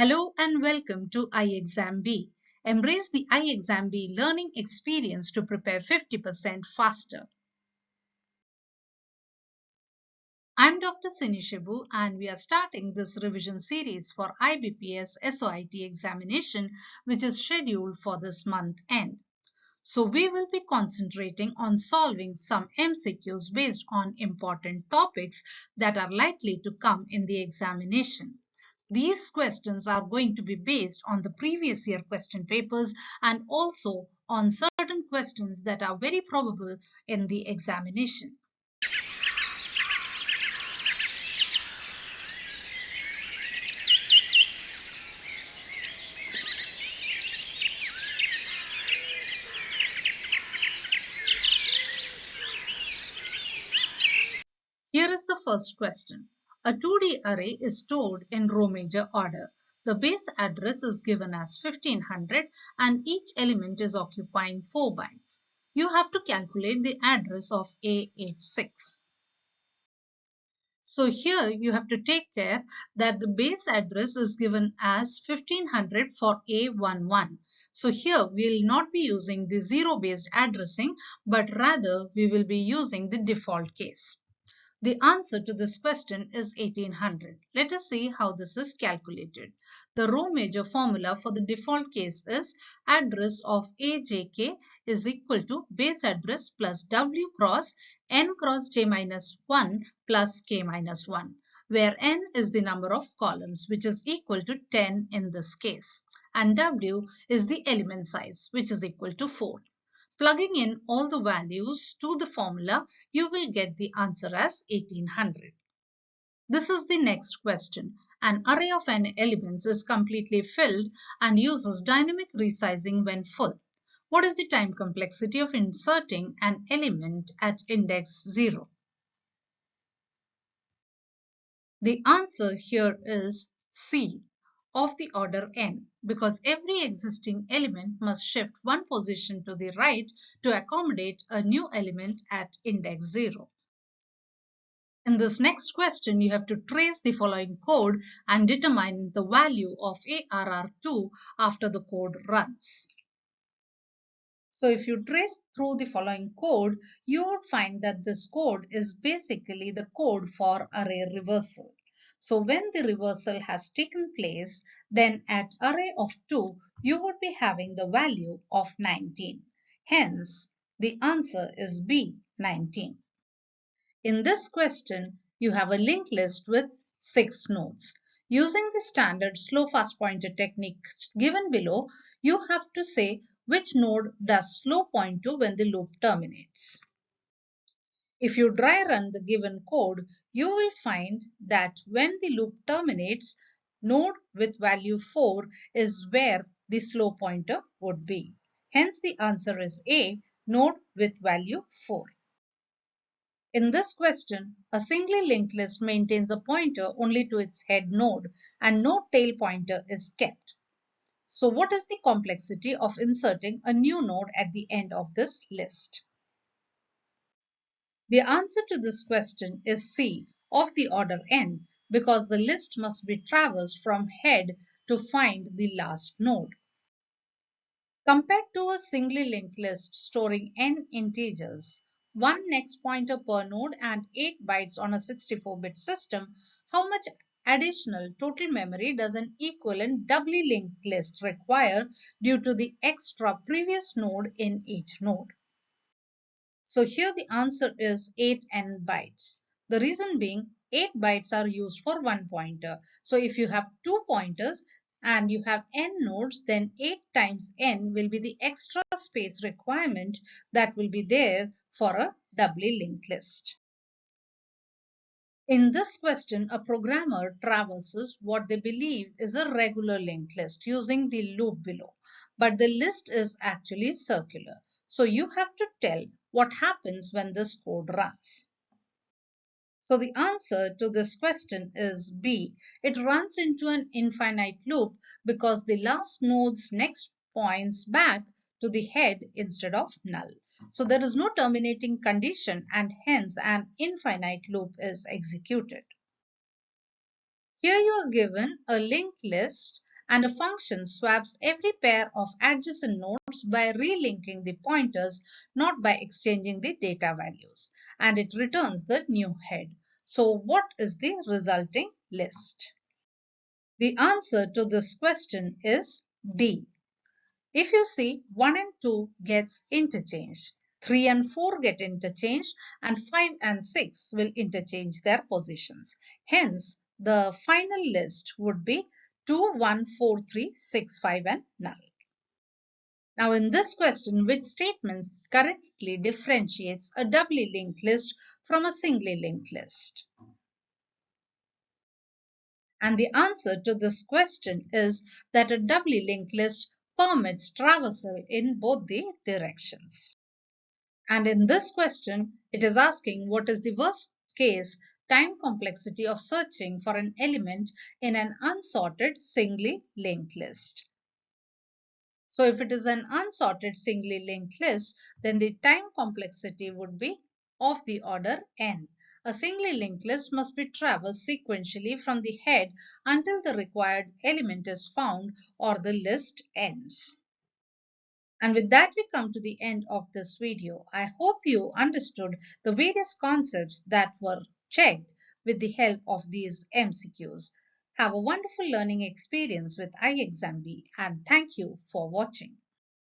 Hello and welcome to ixamBee. Embrace the ixamBee learning experience to prepare 50% faster. I'm Dr. Sinishibu and we are starting this revision series for IBPS SO IT examination which is scheduled for this month end. So we will be concentrating on solving some MCQs based on important topics that are likely to come in the examination. These questions are going to be based on the previous year question papers and also on certain questions that are very probable in the examination. Here is the first question. A 2D array is stored in row major order. The base address is given as 1500 and each element is occupying 4 bytes. You have to calculate the address of A86. So here you have to take care that the base address is given as 1500 for A11. So here we will not be using the zero based addressing, but rather we will be using the default case. The answer to this question is 1800. Let us see how this is calculated. The row major formula for the default case is address of AJK is equal to base address plus W cross N cross J minus 1 plus K minus 1, where N is the number of columns, which is equal to 10 in this case, and W is the element size, which is equal to 4. Plugging in all the values to the formula, you will get the answer as 1800. This is the next question. An array of n elements is completely filled and uses dynamic resizing when full. What is the time complexity of inserting an element at index 0? The answer here is C, of the order n, because every existing element must shift one position to the right to accommodate a new element at index 0. In this next question, you have to trace the following code and determine the value of ARR2 after the code runs. So if you trace through the following code, you would find that this code is basically the code for array reversal. So when the reversal has taken place, then at array of 2, you would be having the value of 19. Hence, the answer is B, 19. In this question, you have a linked list with 6 nodes. Using the standard slow fast pointer technique given below, you have to say which node does slow point to when the loop terminates. If you dry run the given code, you will find that when the loop terminates, node with value 4 is where the slow pointer would be. Hence the answer is A, node with value 4. In this question, a singly linked list maintains a pointer only to its head node and no tail pointer is kept. So what is the complexity of inserting a new node at the end of this list? The answer to this question is C, of the order n, because the list must be traversed from head to find the last node. Compared to a singly linked list storing n integers, one next pointer per node and 8 bytes on a 64-bit system, how much additional total memory does an equivalent doubly linked list require due to the extra previous node in each node? So here the answer is 8n bytes. The reason being 8 bytes are used for one pointer. So if you have 2 pointers and you have n nodes, then 8 times n will be the extra space requirement that will be there for a doubly linked list. In this question, a programmer traverses what they believe is a regular linked list using the loop below, but the list is actually circular. So you have to tell what happens when this code runs. So the answer to this question is B. It runs into an infinite loop because the last node's next points back to the head instead of null. So there is no terminating condition and hence an infinite loop is executed. Here you are given a linked list And a function swaps every pair of adjacent nodes by relinking the pointers, not by exchanging the data values. And it returns the new head. So what is the resulting list? The answer to this question is D. If you see 1 and 2 gets interchanged, 3 and 4 get interchanged, and 5 and 6 will interchange their positions. Hence, the final list would be 2, 1, 4, 3, 6, 5 and null. Now in this question, which statement correctly differentiates a doubly linked list from a singly linked list? And the answer to this question is that a doubly linked list permits traversal in both the directions. And in this question, it is asking what is the worst case time complexity of searching for an element in an unsorted singly linked list. So if it is an unsorted singly linked list, then the time complexity would be of the order n. A singly linked list must be traversed sequentially from the head until the required element is found or the list ends. And with that, we come to the end of this video. I hope you understood the various concepts that were checked with the help of these MCQs. Have a wonderful learning experience with ixamBee, and thank you for watching.